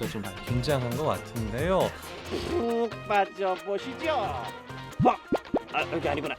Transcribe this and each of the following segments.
진짜 좀 많이 긴장한 것 같은데요. 푹 빠져보시죠. 여기 아니구나.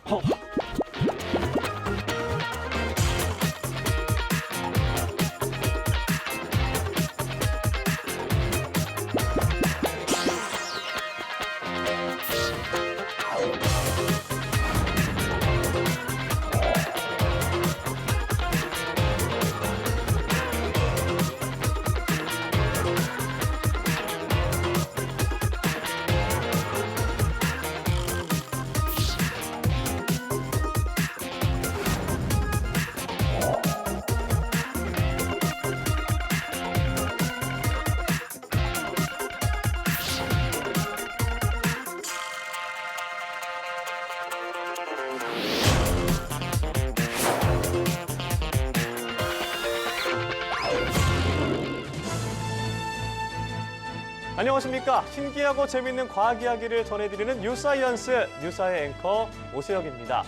안녕하십니까. 신기하고 재밌는 과학 이야기를 전해드리는 뉴사이언스 뉴사의 앵커 오세혁입니다.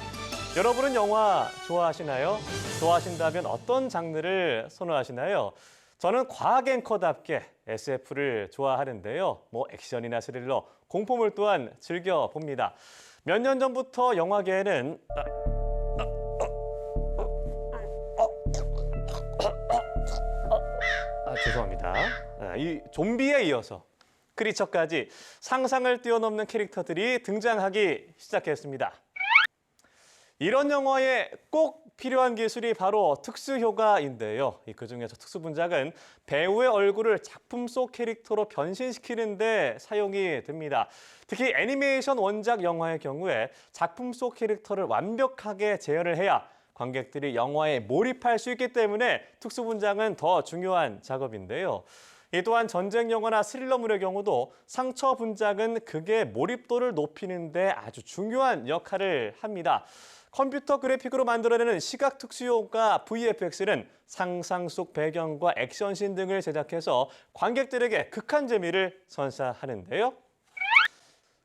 여러분은 영화 좋아하시나요? 좋아하신다면 어떤 장르를 선호하시나요? 저는 과학 앵커답게 SF를 좋아하는데요. 액션이나 스릴러, 공포물 또한 즐겨봅니다. 몇 년 전부터 영화계에는 죄송합니다. 이 좀비에 이어서 크리처까지 상상을 뛰어넘는 캐릭터들이 등장하기 시작했습니다. 이런 영화에 꼭 필요한 기술이 바로 특수효과인데요. 그중에서 특수분장은 배우의 얼굴을 작품 속 캐릭터로 변신시키는 데 사용이 됩니다. 특히 애니메이션 원작 영화의 경우에 작품 속 캐릭터를 완벽하게 재현을 해야 관객들이 영화에 몰입할 수 있기 때문에 특수분장은 더 중요한 작업인데요. 이 또한 전쟁 영화나 스릴러물의 경우도 상처 분장은 극의 몰입도를 높이는 데 아주 중요한 역할을 합니다. 컴퓨터 그래픽으로 만들어내는 시각 특수효과 VFX는 상상 속 배경과 액션씬 등을 제작해서 관객들에게 극한 재미를 선사하는데요.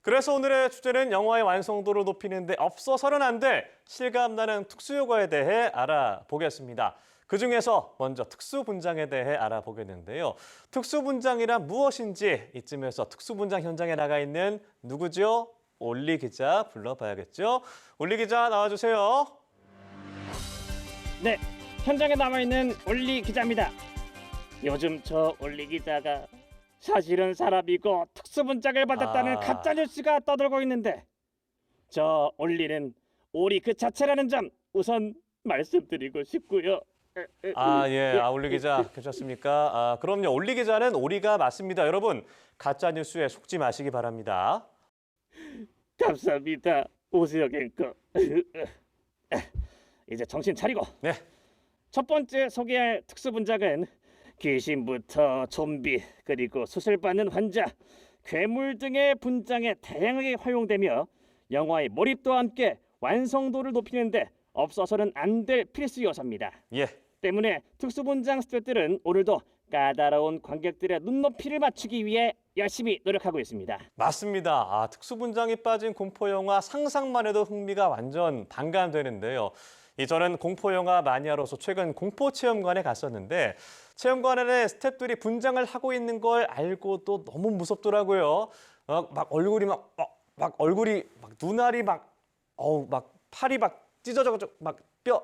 그래서 오늘의 주제는 영화의 완성도를 높이는 데 없어서는 안 될 실감나는 특수효과에 대해 알아보겠습니다. 그중에서 먼저 특수분장에 대해 알아보겠는데요. 특수분장이란 무엇인지 이쯤에서 특수분장 현장에 나가 있는 누구죠? 올리 기자 불러봐야겠죠? 올리 기자 나와주세요. 네, 현장에 남아있는 올리 기자입니다. 요즘 저 올리 기자가 사실은 사람이고 특수분장을 받았다는 가짜뉴스가 떠돌고 있는데 저 올리는 오리 그 자체라는 점 우선 말씀드리고 싶고요. 올리 기자 괜찮습니까? 그럼요. 올리 기자는 오리가 맞습니다. 여러분, 가짜 뉴스에 속지 마시기 바랍니다. 감사합니다. 오세혁 앵커. 이제 정신 차리고. 네. 첫 번째 소개할 특수분장은 귀신부터 좀비 그리고 수술받는 환자, 괴물 등의 분장에 다양하게 활용되며 영화의 몰입도와 함께 완성도를 높이는데 없어서는 안 될 필수 요소입니다. 예. 때문에 특수분장 스태프들은 오늘도 까다로운 관객들의 눈높이를 맞추기 위해 열심히 노력하고 있습니다. 맞습니다. 특수분장이 빠진 공포영화 상상만 해도 흥미가 완전 반감되는데요. 저는 공포영화 마니아로서 최근 공포체험관에 갔었는데 체험관에 스태프들이 분장을 하고 있는 걸 알고도 너무 무섭더라고요. 막 얼굴이 막 눈알이 막 팔이 막 찢어져가지고 막 뼈.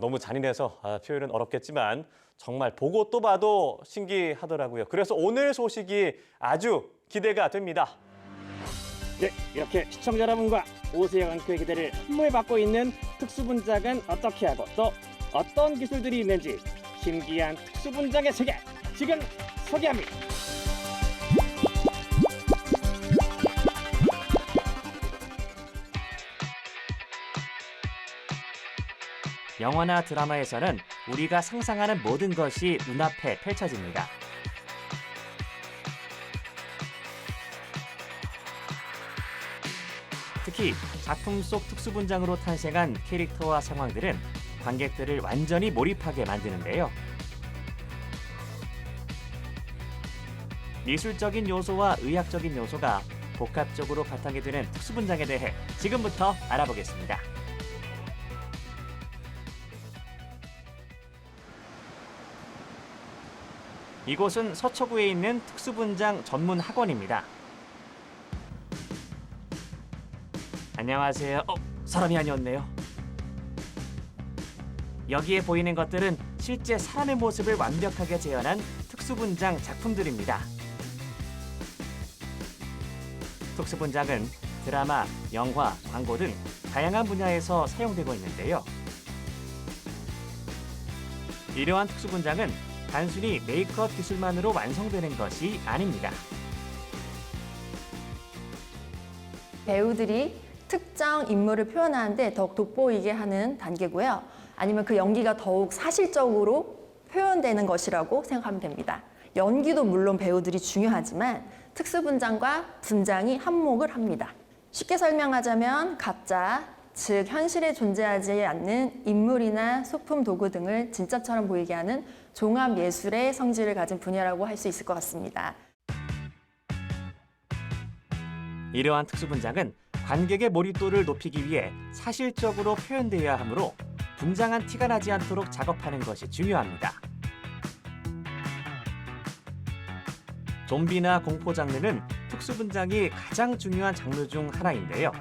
너무 잔인해서 표현은 어렵겠지만 정말 보고 또 봐도 신기하더라고요. 그래서 오늘 소식이 아주 기대가 됩니다. 네, 이렇게 시청자 여러분과 오세영 앵커의 기대를 한몸에 받고 있는 특수분장은 어떻게 하고 또 어떤 기술들이 있는지 신기한 특수분장의 세계 지금 소개합니다. 영화나 드라마에서는 우리가 상상하는 모든 것이 눈앞에 펼쳐집니다. 특히 작품 속 특수분장으로 탄생한 캐릭터와 상황들은 관객들을 완전히 몰입하게 만드는데요. 미술적인 요소와 의학적인 요소가 복합적으로 바탕이 되는 특수분장에 대해 지금부터 알아보겠습니다. 이곳은 서초구에 있는 특수분장 전문 학원입니다. 안녕하세요. 사람이 아니었네요. 여기에 보이는 것들은 실제 사람의 모습을 완벽하게 재현한 특수분장 작품들입니다. 특수분장은 드라마, 영화, 광고 등 다양한 분야에서 사용되고 있는데요. 이러한 특수분장은 단순히 메이크업 기술만으로 완성되는 것이 아닙니다. 배우들이 특정 인물을 표현하는데 더욱 돋보이게 하는 단계고요. 아니면 그 연기가 더욱 사실적으로 표현되는 것이라고 생각하면 됩니다. 연기도 물론 배우들이 중요하지만 특수분장과 분장이 한몫을 합니다. 쉽게 설명하자면 가짜, 즉 현실에 존재하지 않는 인물이나 소품, 도구 등을 진짜처럼 보이게 하는 종합 예술의 성질을 가진 분야라고 할 수 있을 것 같습니다. 이러한 특수분장은 관객의 몰입도를 높이기 위해 사실적으로 표현되어야 하므로 분장한 티가 나지 않도록 작업하는 것이 중요합니다. 좀비나 공포 장르는 특수분장이 가장 중요한 장르 중 하나인데요.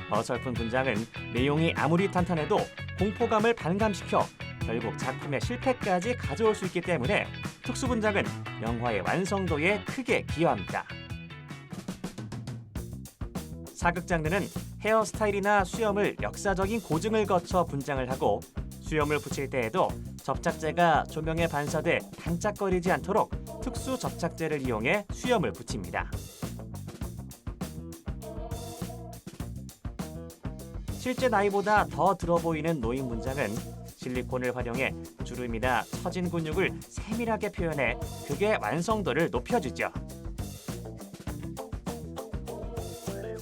어설픈 분장은 내용이 아무리 탄탄해도 공포감을 반감시켜 결국 작품의 실패까지 가져올 수 있기 때문에 특수분장은 영화의 완성도에 크게 기여합니다. 사극 장르는 헤어스타일이나 수염을 역사적인 고증을 거쳐 분장을 하고 수염을 붙일 때에도 접착제가 조명에 반사돼 반짝거리지 않도록 특수 접착제를 이용해 수염을 붙입니다. 실제 나이보다 더 들어 보이는 노인 분장은 실리콘을 활용해 주름이나 처진 근육을 세밀하게 표현해 극의 완성도를 높여주죠.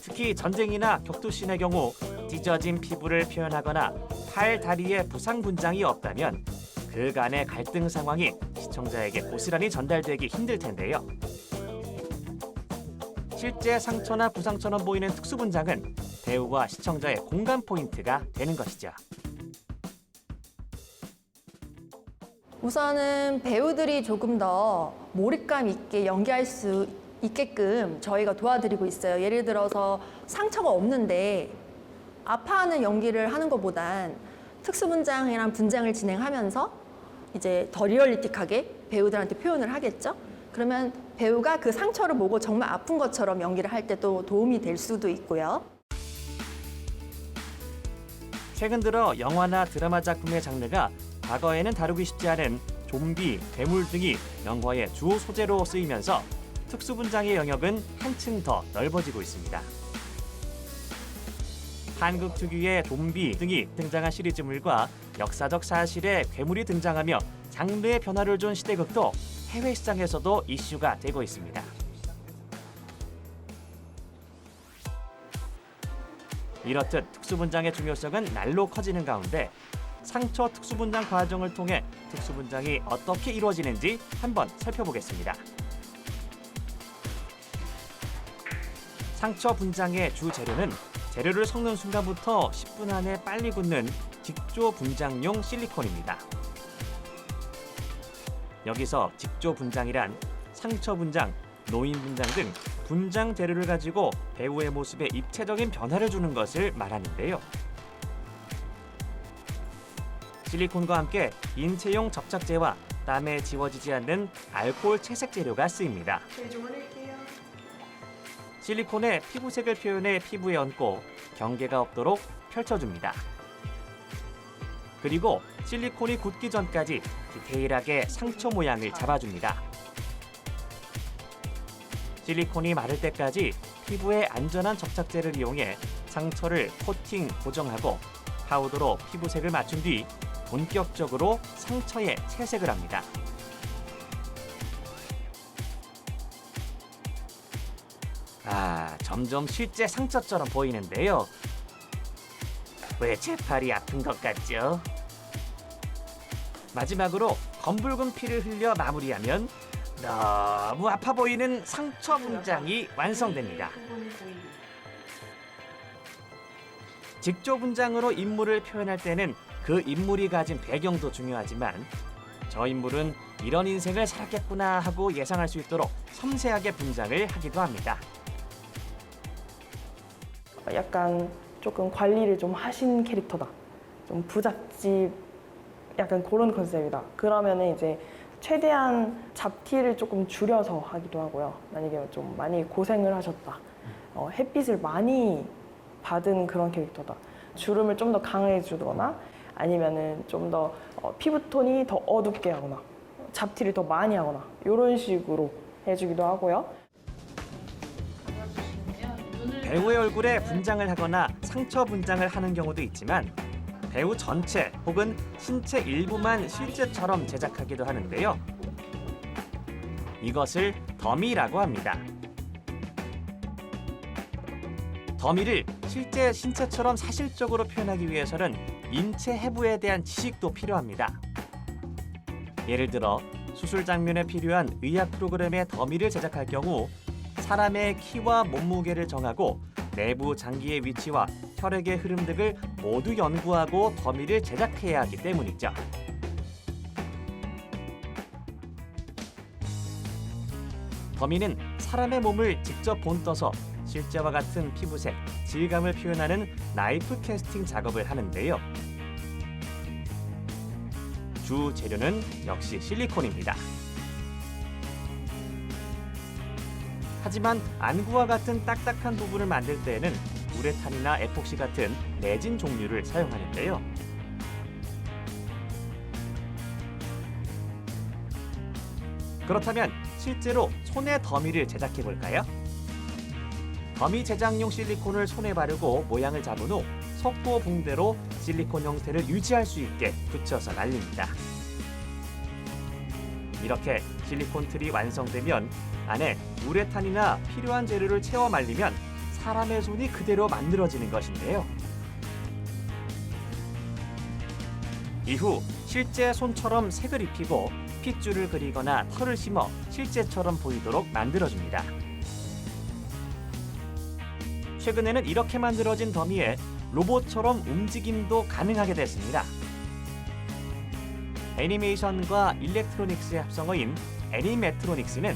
특히 전쟁이나 격투씬의 경우 찢어진 피부를 표현하거나 팔, 다리에 부상 분장이 없다면 그 간의 갈등 상황이 시청자에게 고스란히 전달되기 힘들 텐데요. 실제 상처나 부상처럼 보이는 특수분장은 배우와 시청자의 공감 포인트가 되는 것이죠. 우선은 배우들이 조금 더 몰입감 있게 연기할 수 있게끔 저희가 도와드리고 있어요. 예를 들어서 상처가 없는데 아파하는 연기를 하는 것보단 특수분장이랑 분장을 진행하면서 이제 더 리얼리틱하게 배우들한테 표현을 하겠죠. 그러면 배우가 그 상처를 보고 정말 아픈 것처럼 연기를 할 때 또 도움이 될 수도 있고요. 최근 들어 영화나 드라마 작품의 장르가 과거에는 다루기 쉽지 않은 좀비, 괴물 등이 영화의 주요 소재로 쓰이면서 특수분장의 영역은 한층 더 넓어지고 있습니다. 한국 특유의 좀비 등이 등장한 시리즈물과 역사적 사실에 괴물이 등장하며 장르의 변화를 준 시대극도 해외 시장에서도 이슈가 되고 있습니다. 이렇듯 특수분장의 중요성은 날로 커지는 가운데 상처 특수분장 과정을 통해 특수분장이 어떻게 이루어지는지 한번 살펴보겠습니다. 상처 분장의 주 재료는 재료를 섞는 순간부터 10분 안에 빨리 굳는 직조 분장용 실리콘입니다. 여기서 직조 분장이란 상처 분장, 노인 분장 등 분장 재료를 가지고 배우의 모습에 입체적인 변화를 주는 것을 말하는데요. 실리콘과 함께 인체용 접착제와 땀에 지워지지 않는 알코올 채색 재료가 쓰입니다. 실리콘에 피부색을 표현해 피부에 얹고 경계가 없도록 펼쳐줍니다. 그리고 실리콘이 굳기 전까지 디테일하게 상처 모양을 잡아줍니다. 실리콘이 마를 때까지 피부에 안전한 접착제를 이용해 상처를 코팅, 고정하고 파우더로 피부색을 맞춘 뒤 본격적으로 상처에 채색을 합니다. 점점 실제 상처처럼 보이는데요. 왜 제 팔이 아픈 것 같죠? 마지막으로 검붉은 피를 흘려 마무리하면 너무 아파 보이는 상처 분장이 완성됩니다. 직조 분장으로 인물을 표현할 때는 그 인물이 가진 배경도 중요하지만 저 인물은 이런 인생을 살았겠구나 하고 예상할 수 있도록 섬세하게 분장을 하기도 합니다. 약간 조금 관리를 좀 하신 캐릭터다. 좀 부잣집 약간 그런 컨셉이다. 그러면은 이제 최대한 잡티를 조금 줄여서 하기도 하고요. 만약에 좀 많이 고생을 하셨다. 햇빛을 많이 받은 그런 캐릭터다. 주름을 좀 더 강하게 주거나 아니면은 좀 더 피부톤이 더 어둡게 하거나 잡티를 더 많이 하거나 이런 식으로 해주기도 하고요. 배우의 얼굴에 분장을 하거나 상처 분장을 하는 경우도 있지만 배우 전체 혹은 신체 일부만 실제처럼 제작하기도 하는데요. 이것을 더미라고 합니다. 더미를 실제 신체처럼 사실적으로 표현하기 위해서는 인체 해부에 대한 지식도 필요합니다. 예를 들어 수술 장면에 필요한 의학 프로그램의 더미를 제작할 경우 사람의 키와 몸무게를 정하고 내부 장기의 위치와 혈액의 흐름 등을 모두 연구하고 더미를 제작해야 하기 때문이죠. 더미는 사람의 몸을 직접 본떠서 실제와 같은 피부색, 질감을 표현하는 나이프 캐스팅 작업을 하는데요. 주 재료는 역시 실리콘입니다. 하지만 안구와 같은 딱딱한 부분을 만들 때에는 우레탄이나 에폭시 같은 레진 종류를 사용하는데요. 그렇다면 실제로 손에 더미를 제작해 볼까요? 더미 제작용 실리콘을 손에 바르고 모양을 잡은 후 속보 붕대로 실리콘 형태를 유지할 수 있게 붙여서 말립니다. 이렇게 실리콘 틀이 완성되면 안에 우레탄이나 필요한 재료를 채워 말리면 사람의 손이 그대로 만들어지는 것인데요. 이후 실제 손처럼 색을 입히고 핏줄을 그리거나 털을 심어 실제처럼 보이도록 만들어줍니다. 최근에는 이렇게 만들어진 더미에 로봇처럼 움직임도 가능하게 됐습니다. 애니메이션과 일렉트로닉스의 합성어인 애니메트로닉스는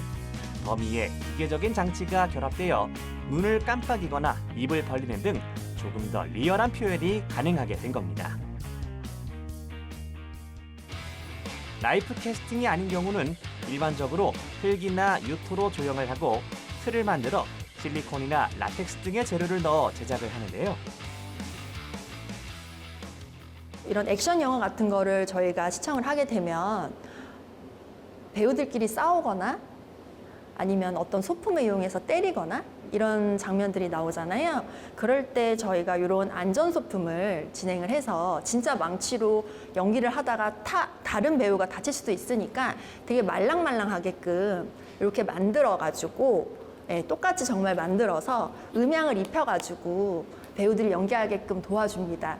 더미에 기계적인 장치가 결합되어 눈을 깜빡이거나 입을 벌리는 등 조금 더 리얼한 표현이 가능하게 된 겁니다. 나이프 캐스팅이 아닌 경우는 일반적으로 흙이나 유토로 조형을 하고 틀을 만들어 실리콘이나 라텍스 등의 재료를 넣어 제작을 하는데요. 이런 액션 영화 같은 거를 저희가 시청을 하게 되면 배우들끼리 싸우거나 아니면 어떤 소품을 이용해서 때리거나 이런 장면들이 나오잖아요. 그럴 때 저희가 이런 안전 소품을 진행을 해서 진짜 망치로 연기를 하다가 다른 배우가 다칠 수도 있으니까 되게 말랑말랑하게끔 이렇게 만들어가지고 똑같이 정말 만들어서 음향을 입혀가지고 배우들이 연기하게끔 도와줍니다.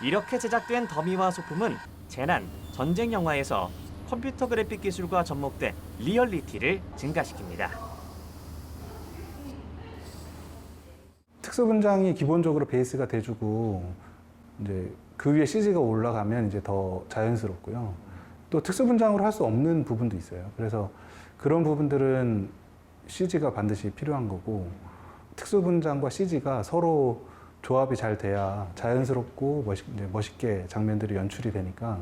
이렇게 제작된 더미와 소품은 재난, 전쟁 영화에서 컴퓨터 그래픽 기술과 접목된 리얼리티를 증가시킵니다. 특수분장이 기본적으로 베이스가 돼주고 이제 그 위에 CG가 올라가면 이제 더 자연스럽고요. 또 특수분장으로 할 수 없는 부분도 있어요. 그래서 그런 부분들은 CG가 반드시 필요한 거고 특수분장과 CG가 서로 조합이 잘 돼야 자연스럽고 멋있게 장면들이 연출이 되니까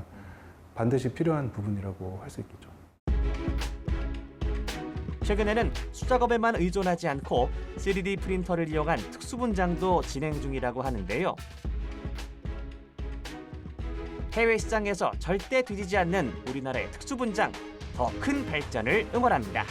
반드시 필요한 부분이라고 할 수 있겠죠. 최근에는 수작업에만 의존하지 않고 3D 프린터를 이용한 특수분장도 진행 중이라고 하는데요. 해외 시장에서 절대 뒤지지 않는 우리나라의 특수분장, 더 큰 발전을 응원합니다.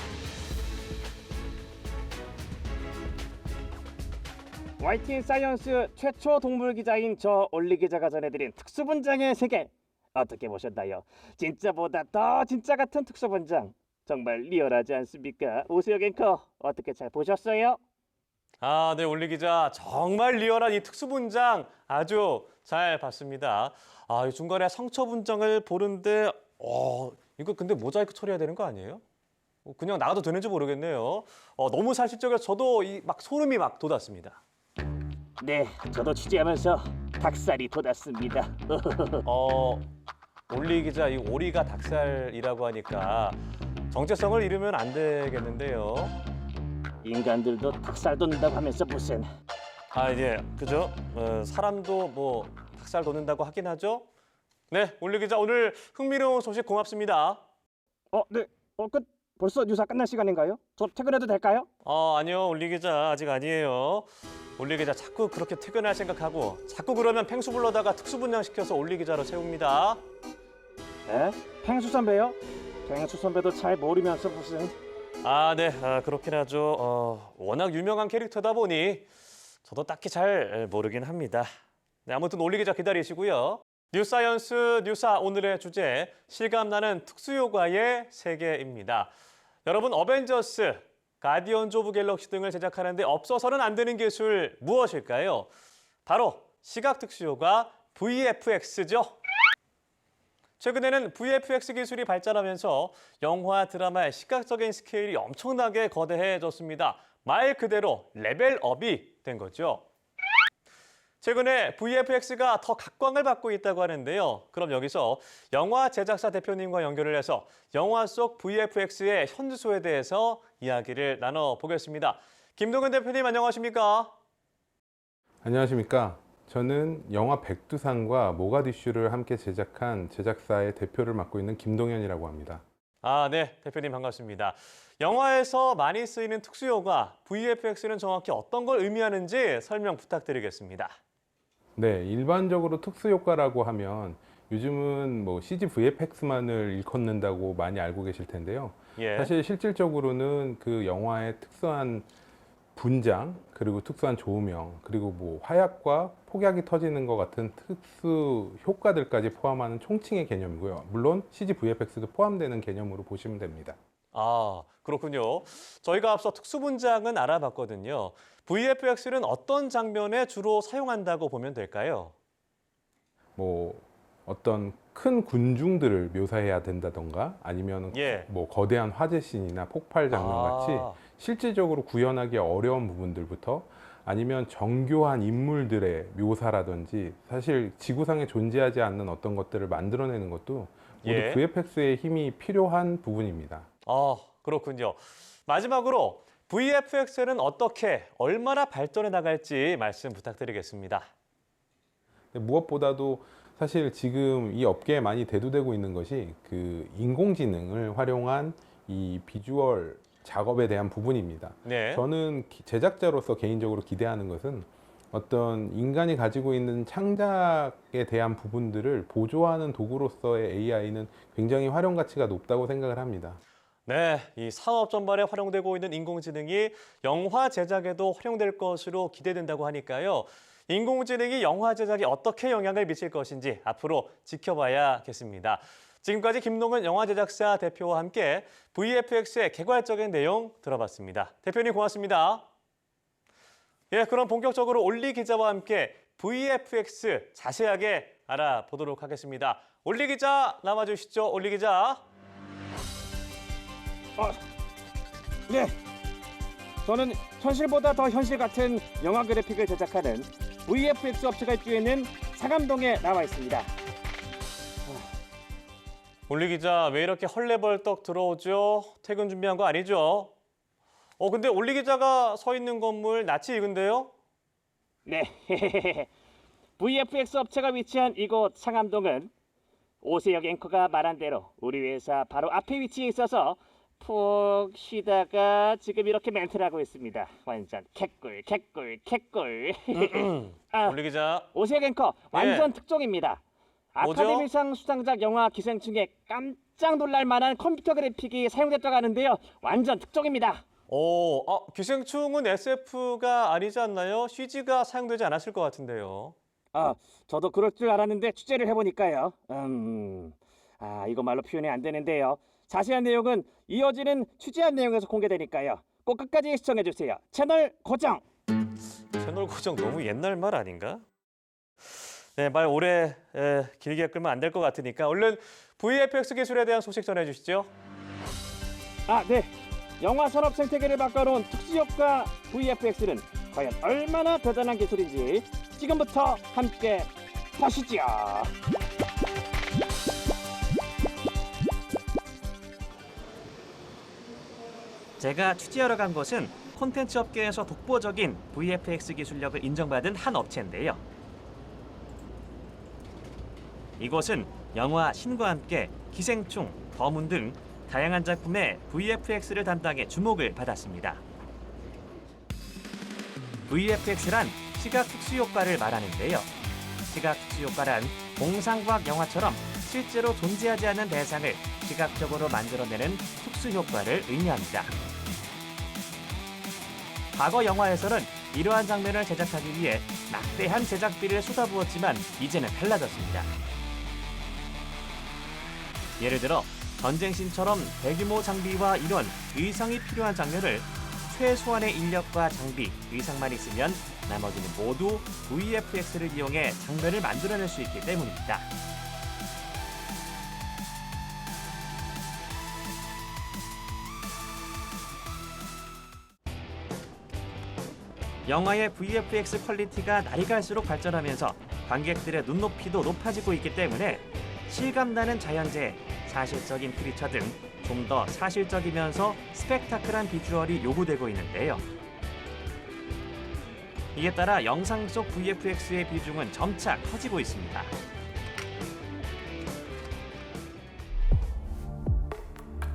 YTN 사이언스 최초 동물 기자인 저 올리 기자가 전해드린 특수분장의 세계 어떻게 보셨나요? 진짜보다 더 진짜 같은 특수분장 정말 리얼하지 않습니까? 오수혁 앵커 어떻게 잘 보셨어요? 아, 네, 올리 기자. 정말 리얼한 이 특수분장 아주 잘 봤습니다. 아, 이 중간에 상처 분장을 보는데, 이거 근데 모자이크 처리해야 되는 거 아니에요? 그냥 나가도 되는지 모르겠네요. 너무 사실적이라서 저도 막 소름이 막 돋았습니다. 네, 저도 취재하면서 닭살이 돋았습니다. 올리 기자, 이 오리가 닭살이라고 하니까 정체성을 잃으면 안 되겠는데요. 인간들도 닭살 돋는다고 하면서 무슨 예, 그죠? 사람도 뭐 닭살 돋는다고 하긴 하죠. 네, 올리 기자, 오늘 흥미로운 소식 고맙습니다. 네. 벌써 뉴스 끝날 시간인가요? 저 퇴근해도 될까요? 아니요, 올리 기자, 아직 아니에요. 올리 기자 자꾸 그렇게 퇴근할 생각하고 자꾸 그러면 팽수 불러다가 특수분장 시켜서 올리 기자로 채웁니다. 네? 팽수 선배요? 팽수 선배도 잘 모르면서 무슨 네, 그렇긴 하죠. 워낙 유명한 캐릭터다 보니 저도 딱히 잘 모르긴 합니다. 네, 아무튼 올리 기자 기다리시고요. 뉴사이언스 뉴사 오늘의 주제, 실감나는 특수효과의 세계입니다. 여러분, 어벤져스, 가디언즈 오브 갤럭시 등을 제작하는데 없어서는 안 되는 기술 무엇일까요? 바로 시각 특수효과 VFX죠. 최근에는 VFX 기술이 발전하면서 영화, 드라마의 시각적인 스케일이 엄청나게 거대해졌습니다. 말 그대로 레벨업이 된 거죠. 최근에 VFX가 더 각광을 받고 있다고 하는데요. 그럼 여기서 영화 제작사 대표님과 연결을 해서 영화 속 VFX의 현주소에 대해서 이야기를 나눠보겠습니다. 김동근 대표님, 안녕하십니까? 안녕하십니까? 저는 영화 백두산과 모가디슈를 함께 제작한 제작사의 대표를 맡고 있는 김동현이라고 합니다. 네, 대표님 반갑습니다. 영화에서 많이 쓰이는 특수효과, VFX는 정확히 어떤 걸 의미하는지 설명 부탁드리겠습니다. 네, 일반적으로 특수효과라고 하면 요즘은 뭐 CG VFX만을 일컫는다고 많이 알고 계실 텐데요. 예. 사실 실질적으로는 그 영화의 특수한 분장, 그리고 특수한 조명, 그리고 뭐 화약과 폭약이 터지는 것 같은 특수 효과들까지 포함하는 총칭의 개념이고요. 물론 CG VFX도 포함되는 개념으로 보시면 됩니다. 그렇군요. 저희가 앞서 특수분장은 알아봤거든요. VFX는 어떤 장면에 주로 사용한다고 보면 될까요? 뭐 어떤 큰 군중들을 묘사해야 된다던가 아니면 예. 뭐 거대한 화재씬이나 폭발 장면 같이 실질적으로 구현하기 어려운 부분들부터 아니면 정교한 인물들의 묘사라든지 사실 지구상에 존재하지 않는 어떤 것들을 만들어내는 것도 모두 예. VFX의 힘이 필요한 부분입니다. 그렇군요. 마지막으로 VFX는 어떻게, 얼마나 발전해 나갈지 말씀 부탁드리겠습니다. 무엇보다도 사실 지금 이 업계에 많이 대두되고 있는 것이 그 인공지능을 활용한 이 비주얼 작업에 대한 부분입니다. 네. 저는 제작자로서 개인적으로 기대하는 것은 어떤 인간이 가지고 있는 창작에 대한 부분들을 보조하는 도구로서의 AI는 굉장히 활용 가치가 높다고 생각을 합니다. 네, 이 산업 전반에 활용되고 있는 인공지능이 영화 제작에도 활용될 것으로 기대된다고 하니까요. 인공지능이 영화 제작에 어떻게 영향을 미칠 것인지 앞으로 지켜봐야겠습니다. 지금까지 김동근 영화제작사 대표와 함께 VFX의 개괄적인 내용 들어봤습니다. 대표님 고맙습니다. 예, 그럼 본격적으로 올리 기자와 함께 VFX 자세하게 알아보도록 하겠습니다. 올리 기자 남아주시죠. 올리 기자. 네. 저는 현실보다 더 현실 같은 영화 그래픽을 제작하는 VFX 업체가 입주해 있는 상암동에 나와 있습니다. 올리 기자, 왜 이렇게 헐레벌떡 들어오죠? 퇴근 준비한 거 아니죠? 근데 올리 기자가 서 있는 건물 낯이 익은데요? 네. VFX 업체가 위치한 이곳 상암동은 오세혁 앵커가 말한 대로 우리 회사 바로 앞에 위치해 있어서 푹 쉬다가 지금 이렇게 멘트를 하고 있습니다. 완전 개꿀. 올리 기자. 오세혁 앵커 완전 특종입니다. 뭐죠? 아카데미상 수상작 영화 기생충에 깜짝 놀랄 만한 컴퓨터 그래픽이 사용됐다고 하는데요. 완전 특종입니다. 기생충은 SF가 아니지 않나요? CG가 사용되지 않았을 것 같은데요. 저도 그럴 줄 알았는데 취재를 해보니까요. 이거 말로 표현이 안 되는데요. 자세한 내용은 이어지는 취재한 내용에서 공개되니까요. 꼭 끝까지 시청해주세요. 채널 고정! 채널 고정 너무 옛날 말 아닌가? 네, 말 오래 길게 끌면 안 될 것 같으니까 얼른 VFX 기술에 대한 소식 전해주시죠. 네. 영화 산업 생태계를 바꿔놓은 특수효과 VFX는 과연 얼마나 대단한 기술인지 지금부터 함께 보시죠. 제가 취재하러 간 곳은 콘텐츠 업계에서 독보적인 VFX 기술력을 인정받은 한 업체인데요. 이곳은 영화 신과 함께 기생충, 더문 등 다양한 작품의 VFX를 담당해 주목을 받았습니다. VFX란 시각 특수 효과를 말하는데요. 시각 특수 효과란 공상과학 영화처럼 실제로 존재하지 않는 대상을 시각적으로 만들어내는 특수 효과를 의미합니다. 과거 영화에서는 이러한 장면을 제작하기 위해 막대한 제작비를 쏟아부었지만 이제는 달라졌습니다. 예를 들어 전쟁씬처럼 대규모 장비와 인원, 의상이 필요한 장면을 최소한의 인력과 장비, 의상만 있으면 나머지는 모두 VFX를 이용해 장면을 만들어낼 수 있기 때문입니다. 영화의 VFX 퀄리티가 날이 갈수록 발전하면서 관객들의 눈높이도 높아지고 있기 때문에 실감나는 자연재해, 사실적인 크리처 등 좀 더 사실적이면서 스펙타클한 비주얼이 요구되고 있는데요. 이에 따라 영상 속 VFX의 비중은 점차 커지고 있습니다.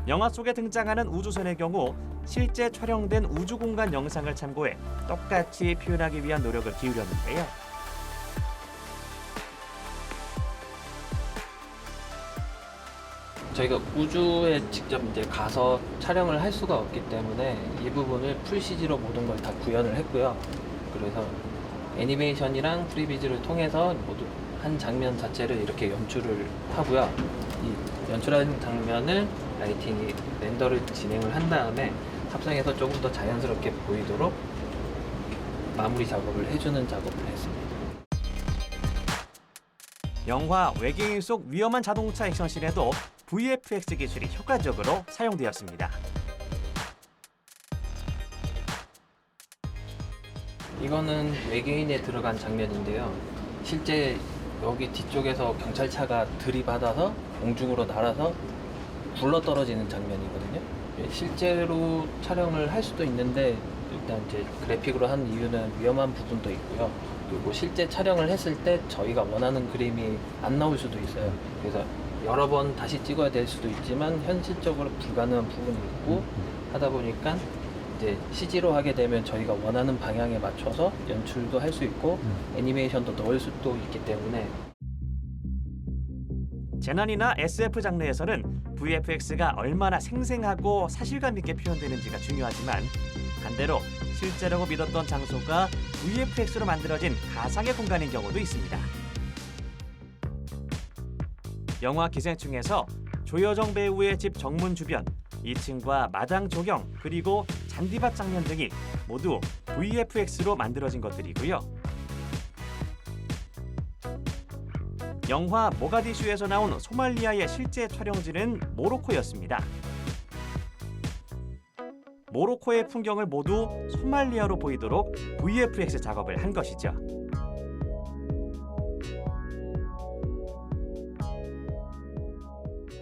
영화 속에 등장하는 우주선의 경우 실제 촬영된 우주공간 영상을 참고해 똑같이 표현하기 위한 노력을 기울였는데요. 저희가 우주에 직접 이제 가서 촬영을 할 수가 없기 때문에 이 부분을 풀 CG로 모든 걸 다 구현을 했고요. 그래서 애니메이션이랑 프리비즈를 통해서 모두 한 장면 자체를 이렇게 연출을 하고요. 이 연출한 장면을 라이팅이 렌더를 진행을 한 다음에 합성해서 조금 더 자연스럽게 보이도록 마무리 작업을 해주는 작업을 했습니다. 영화 외계인 속 위험한 자동차 액션씬에도 VFX 기술이 효과적으로 사용되었습니다. 이거는 외계인에 들어간 장면인데요. 실제 여기 뒤쪽에서 경찰차가 들이받아서 공중으로 날아서 굴러떨어지는 장면이거든요. 실제로 촬영을 할 수도 있는데 일단 이제 그래픽으로 한 이유는 위험한 부분도 있고요. 그리고 실제 촬영을 했을 때 저희가 원하는 그림이 안 나올 수도 있어요. 그래서 여러 번 다시 찍어야 될 수도 있지만 현실적으로 불가능한 부분이 있고 하다 보니까 이제 CG로 하게 되면 저희가 원하는 방향에 맞춰서 연출도 할 수 있고 애니메이션도 넣을 수도 있기 때문에 재난이나 SF 장르에서는 VFX가 얼마나 생생하고 사실감 있게 표현되는지가 중요하지만 반대로 실제라고 믿었던 장소가 VFX로 만들어진 가상의 공간인 경우도 있습니다. 영화 기생충에서 조여정 배우의 집 정문 주변, 2층과 마당 조경, 그리고 잔디밭 장면 등이 모두 VFX로 만들어진 것들이고요. 영화 모가디슈에서 나온 소말리아의 실제 촬영지는 모로코였습니다. 모로코의 풍경을 모두 소말리아로 보이도록 VFX 작업을 한 것이죠.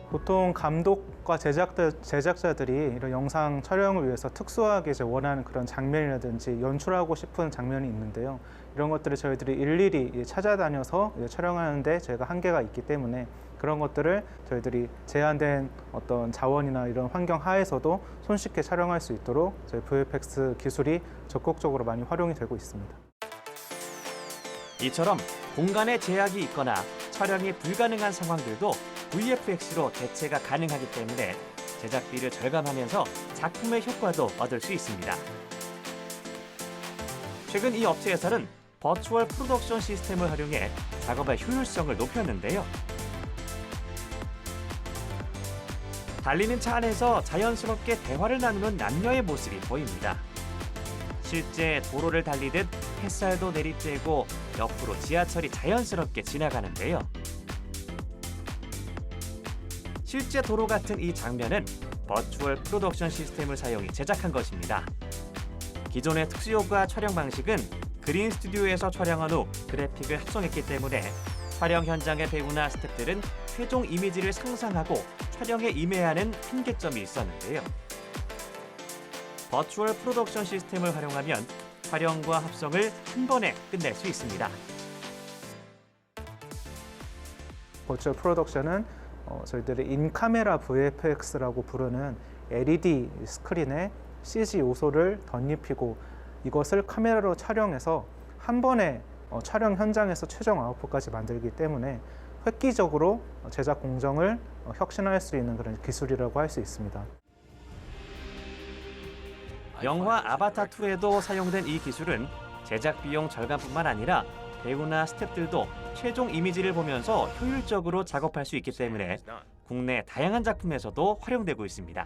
보통 감독과 제작자들이 이런 영상 촬영을 위해서 특수하게 이제 원하는 그런 장면이라든지 연출하고 싶은 장면이 있는데요. 이런 것들을 저희들이 일일이 찾아다녀서 촬영하는데 저희가 한계가 있기 때문에 그런 것들을 저희들이 제한된 어떤 자원이나 이런 환경 하에서도 손쉽게 촬영할 수 있도록 저희 VFX 기술이 적극적으로 많이 활용이 되고 있습니다. 이처럼 공간에 제약이 있거나 촬영이 불가능한 상황들도 VFX로 대체가 가능하기 때문에 제작비를 절감하면서 작품의 효과도 얻을 수 있습니다. 최근 이 업체에서는 버추얼 프로덕션 시스템을 활용해 작업의 효율성을 높였는데요. 달리는 차 안에서 자연스럽게 대화를 나누는 남녀의 모습이 보입니다. 실제 도로를 달리듯 햇살도 내리쬐고 옆으로 지하철이 자연스럽게 지나가는데요. 실제 도로 같은 이 장면은 버추얼 프로덕션 시스템을 사용해 제작한 것입니다. 기존의 특수효과 촬영 방식은 그린 스튜디오에서 촬영한 후 그래픽을 합성했기 때문에 촬영 현장의 배우나 스태프들은 최종 이미지를 상상하고 촬영에 임해야 하는 한계점이 있었는데요. 버추얼 프로덕션 시스템을 활용하면 촬영과 합성을 한 번에 끝낼 수 있습니다. 버추얼 프로덕션은 저희들이 인카메라 VFX라고 부르는 LED 스크린에 CG 요소를 덧입히고 이것을 카메라로 촬영해서 한 번에 촬영 현장에서 최종 아웃풋까지 만들기 때문에 획기적으로 제작 공정을 혁신할 수 있는 그런 기술이라고 할 수 있습니다. 영화 아바타2에도 사용된 이 기술은 제작 비용 절감뿐만 아니라 배우나 스태프들도 최종 이미지를 보면서 효율적으로 작업할 수 있기 때문에 국내 다양한 작품에서도 활용되고 있습니다.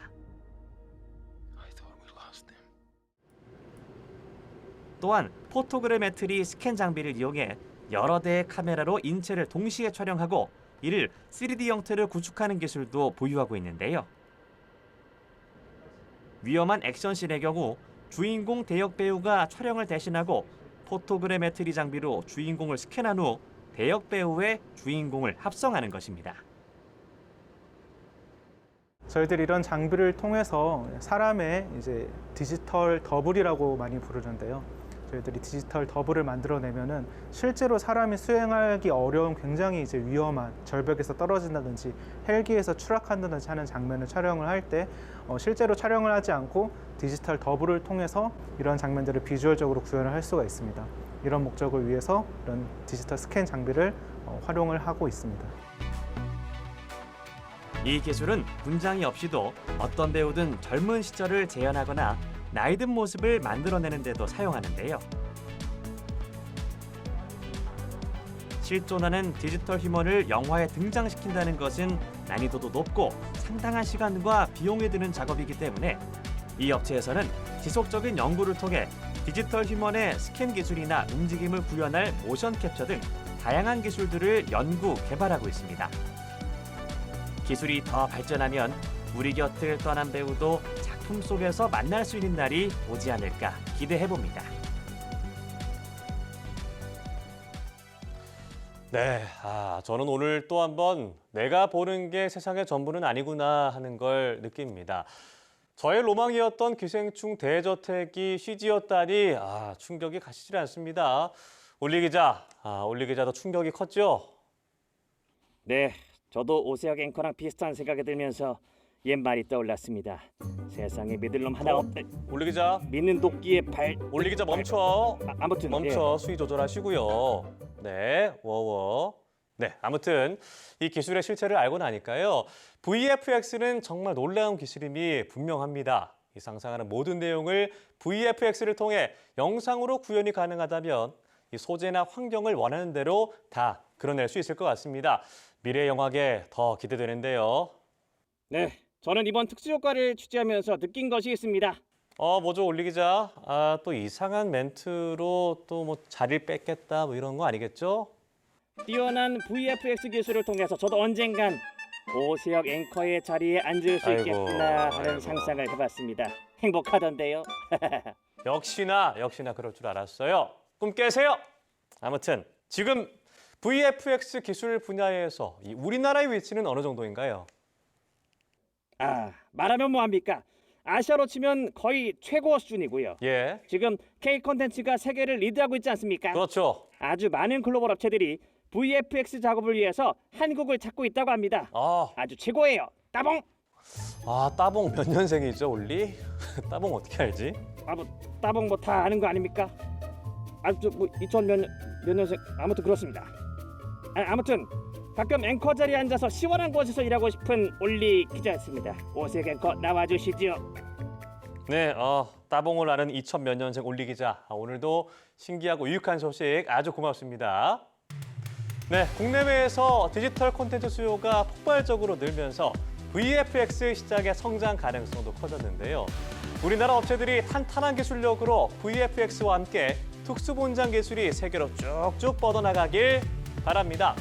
또한 포토그래메트리 스캔 장비를 이용해 여러 대의 카메라로 인체를 동시에 촬영하고 이를 3D 형태를 구축하는 기술도 보유하고 있는데요. 위험한 액션씬의 경우 주인공 대역 배우가 촬영을 대신하고 포토그래메트리 장비로 주인공을 스캔한 후 대역 배우의 주인공을 합성하는 것입니다. 저희들이 이런 장비를 통해서 사람의 이제 디지털 더블이라고 많이 부르는데요. 저희들이 디지털 더블을 만들어내면은 실제로 사람이 수행하기 어려운 굉장히 이제 위험한 절벽에서 떨어진다든지 헬기에서 추락한다든지 하는 장면을 촬영을 할 때 실제로 촬영을 하지 않고 디지털 더블을 통해서 이런 장면들을 비주얼적으로 구현을 할 수가 있습니다. 이런 목적을 위해서 이런 디지털 스캔 장비를 활용을 하고 있습니다. 이 기술은 분장이 없이도 어떤 배우든 젊은 시절을 재현하거나 나이 든 모습을 만들어내는 데도 사용하는데요. 실존하는 디지털 휴먼을 영화에 등장시킨다는 것은 난이도도 높고 상당한 시간과 비용이 드는 작업이기 때문에 이 업체에서는 지속적인 연구를 통해 디지털 휴먼의 스캔 기술이나 움직임을 구현할 모션 캡처 등 다양한 기술들을 연구, 개발하고 있습니다. 기술이 더 발전하면 우리 곁을 떠난 배우도 작품 속에서 만날 수 있는 날이 오지 않을까 기대해봅니다. 네, 저는 오늘 또 한번 내가 보는 게 세상의 전부는 아니구나 하는 걸 느낍니다. 저의 로망이었던 기생충 대저택이 CG였다니 충격이 가시질 않습니다. 올리 기자도 충격이 컸죠? 네, 저도 오세혁 앵커랑 비슷한 생각이 들면서 옛말이 떠올랐습니다. 세상에 믿을 놈 하나 없다. 올리 기자, 믿는 도끼에 올리 기자 멈춰. 아무튼 멈춰. 수위 조절하시고요. 네, 워워. 네, 아무튼 이 기술의 실체를 알고 나니까요. VFX는 정말 놀라운 기술임이 분명합니다. 이 상상하는 모든 내용을 VFX를 통해 영상으로 구현이 가능하다면 이 소재나 환경을 원하는 대로 다 그려낼 수 있을 것 같습니다. 미래 영화계 더 기대되는데요. 네, 저는 이번 특수효과를 취재하면서 느낀 것이 있습니다. 뭐죠, 올리 기자? 또 이상한 멘트로 또 뭐 자리를 뺏겠다 뭐 이런 거 아니겠죠? 뛰어난 VFX 기술을 통해서 저도 언젠간 오세혁 앵커의 자리에 앉을 수 있겠구나 하는 상상을 해봤습니다. 행복하던데요. 역시나 그럴 줄 알았어요. 꿈 깨세요. 아무튼 지금 VFX 기술 분야에서 이 우리나라의 위치는 어느 정도인가요? 말하면 뭐합니까? 아시아로 치면 거의 최고 수준이고요. 예. 지금 K 콘텐츠가 세계를 리드하고 있지 않습니까? 그렇죠. 아주 많은 글로벌 업체들이 VFX 작업을 위해서 한국을 찾고 있다고 합니다. 아주 최고예요. 따봉! 따봉 몇 년생이죠, 올리? 따봉 어떻게 알지? 따봉 뭐 다 아는 거 아닙니까? 뭐 2000 몇 년생 아무튼 그렇습니다. 아무튼 가끔 앵커 자리에 앉아서 시원한 곳에서 일하고 싶은 올리 기자였습니다. 오세혁 앵커 나와주시지요. 네, 따봉을 아는 2000 몇 년생 올리 기자. 오늘도 신기하고 유익한 소식 아주 고맙습니다. 네, 국내외에서 디지털 콘텐츠 수요가 폭발적으로 늘면서 VFX 시장의 성장 가능성도 커졌는데요. 우리나라 업체들이 탄탄한 기술력으로 VFX와 함께 특수분장 기술이 세계로 쭉쭉 뻗어나가길 바랍니다.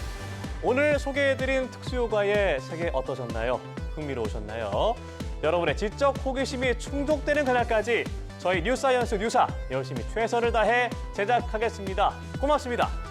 오늘 소개해드린 특수효과의 세계 어떠셨나요? 흥미로우셨나요? 여러분의 지적 호기심이 충족되는 그날까지 저희 뉴사이언스 뉴사 열심히 최선을 다해 제작하겠습니다. 고맙습니다.